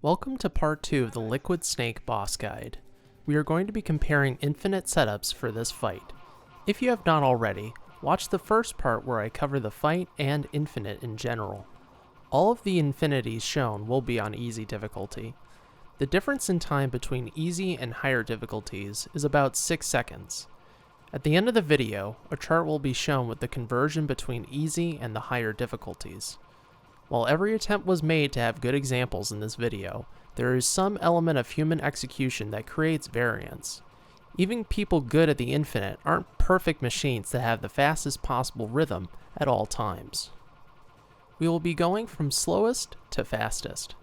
Welcome to part 2 of the Liquid Snake boss guide. We are going to be comparing infinite setups for this fight. If you have not already, watch the first part where I cover the fight and infinite in general. All of the infinities shown will be on easy difficulty. The difference in time between easy and higher difficulties is about 6 seconds. At the end of the video, a chart will be shown with the conversion between easy and the higher difficulties. While every attempt was made to have good examples in this video, there is some element of human execution that creates variance. Even people good at the infinite aren't perfect machines that have the fastest possible rhythm at all times. We will be going from slowest to fastest.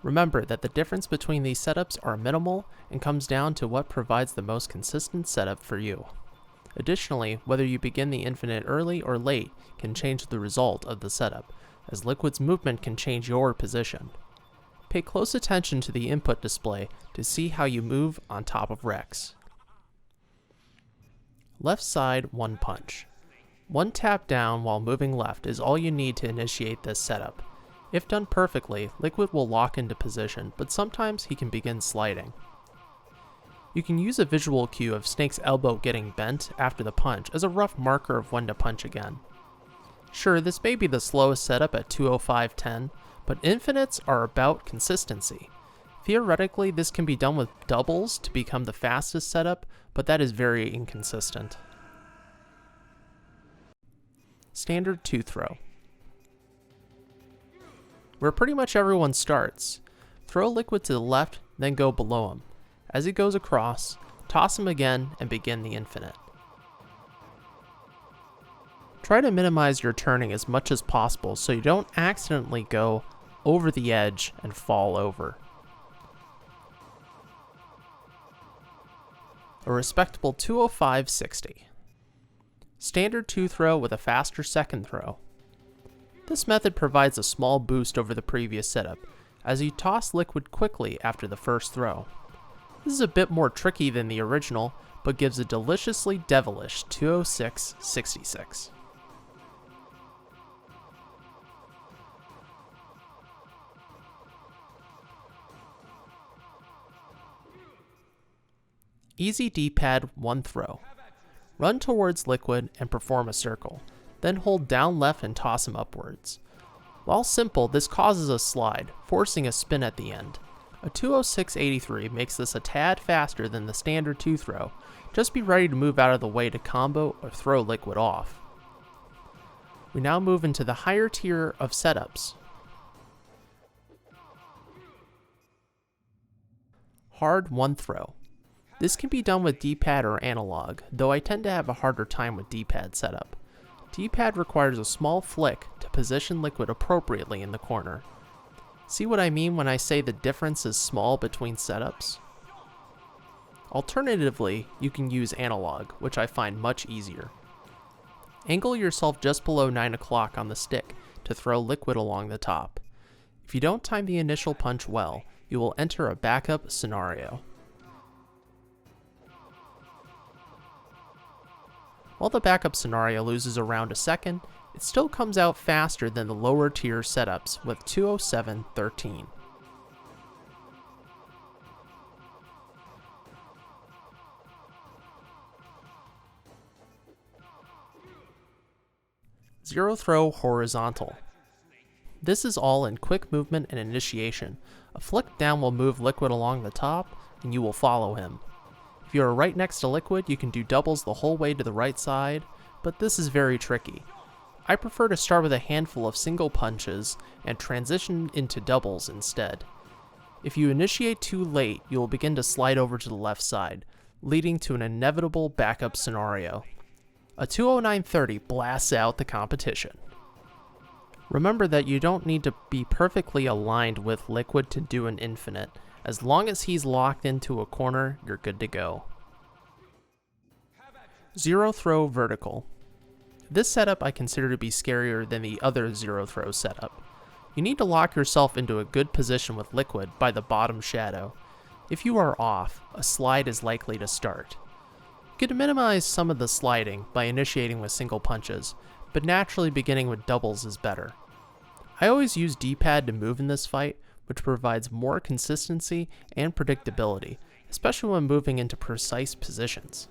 Remember that the difference between these setups are minimal and comes down to what provides the most consistent setup for you. Additionally, whether you begin the infinite early or late can change the result of the setup, as Liquid's movement can change your position. Pay close attention to the input display to see how you move on top of Rex. Left side 1 punch. 1 tap down while moving left is all you need to initiate this setup. If done perfectly, Liquid will lock into position, but sometimes he can begin sliding. You can use a visual cue of Snake's elbow getting bent after the punch as a rough marker of when to punch again. Sure, this may be the slowest setup at 2:05:10, but infinites are about consistency. Theoretically, this can be done with doubles to become the fastest setup, but that is very inconsistent. Standard 2 throw. Where pretty much everyone starts. Throw Liquid to the left, then go below him. As he goes across, toss him again and begin the infinite. Try to minimize your turning as much as possible so you don't accidentally go over the edge and fall over. A respectable 2:05:60. Standard 2 throw with a faster second throw. This method provides a small boost over the previous setup, as you toss Liquid quickly after the first throw. This is a bit more tricky than the original, but gives a deliciously devilish 2:06:66. Easy Dpad 1 throw. Run towards Liquid and perform a circle, then hold down left and toss him upwards. While simple, this causes a slide, forcing a spin at the end. A 2:06:83 makes this a tad faster than the standard 2 throw. Just be ready to move out of the way to combo or throw Liquid off. We now move into the higher tier of setups. Hard 1 throw. This can be done with D-pad or analog, though I tend to have a harder time with D-pad setup. D-pad requires a small flick to position Liquid appropriately in the corner. See what I mean when I say the difference is small between setups? Alternatively, you can use analog, which I find much easier. Angle yourself just below 9 o'clock on the stick to throw Liquid along the top. If you don't time the initial punch well, you will enter a backup scenario. While the backup scenario loses around a second, it still comes out faster than the lower tier setups with 2:07:13. Zero throw horizontal. This is all in quick movement and initiation. A flick down will move Liquid along the top, and you will follow him. If you are right next to Liquid, you can do doubles the whole way to the right side, but this is very tricky. I prefer to start with a handful of single punches and transition into doubles instead. If you initiate too late, you will begin to slide over to the left side, leading to an inevitable backup scenario. A 2:09:30 blasts out the competition. Remember that you don't need to be perfectly aligned with Liquid to do an infinite. As long as he's locked into a corner, you're good to go. Zero throw vertical. This setup I consider to be scarier than the other zero throw setup. You need to lock yourself into a good position with Liquid by the bottom shadow. If you are off, a slide is likely to start. You can minimize some of the sliding by initiating with single punches, but naturally beginning with doubles is better. I always use D-pad to move in this fight, which provides more consistency and predictability, especially when moving into precise positions.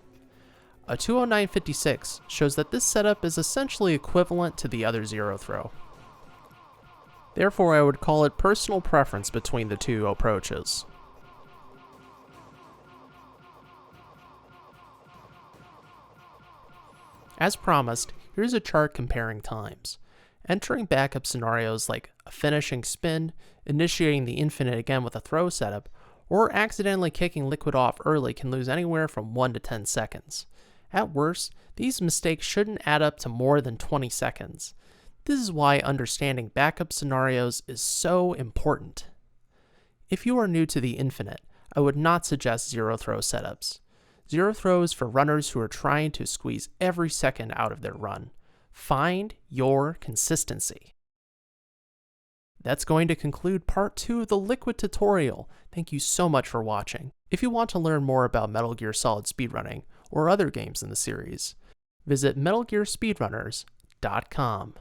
A 209.56 shows that this setup is essentially equivalent to the other zero throw. Therefore, I would call it personal preference between the two approaches. As promised, here's a chart comparing times. Entering backup scenarios like a finishing spin, initiating the infinite again with a throw setup, or accidentally kicking liquid off early can lose anywhere from 1 to 10 seconds. At worst, these mistakes shouldn't add up to more than 20 seconds. This is why understanding backup scenarios is so important. If you are new to the infinite, I would not suggest zero throw setups. Zero throw is for runners who are trying to squeeze every second out of their run. Find your consistency. That's going to conclude part 2 of the Liquid tutorial. Thank you so much for watching. If you want to learn more about Metal Gear Solid speedrunning or other games in the series, visit metalgearspeedrunners.com.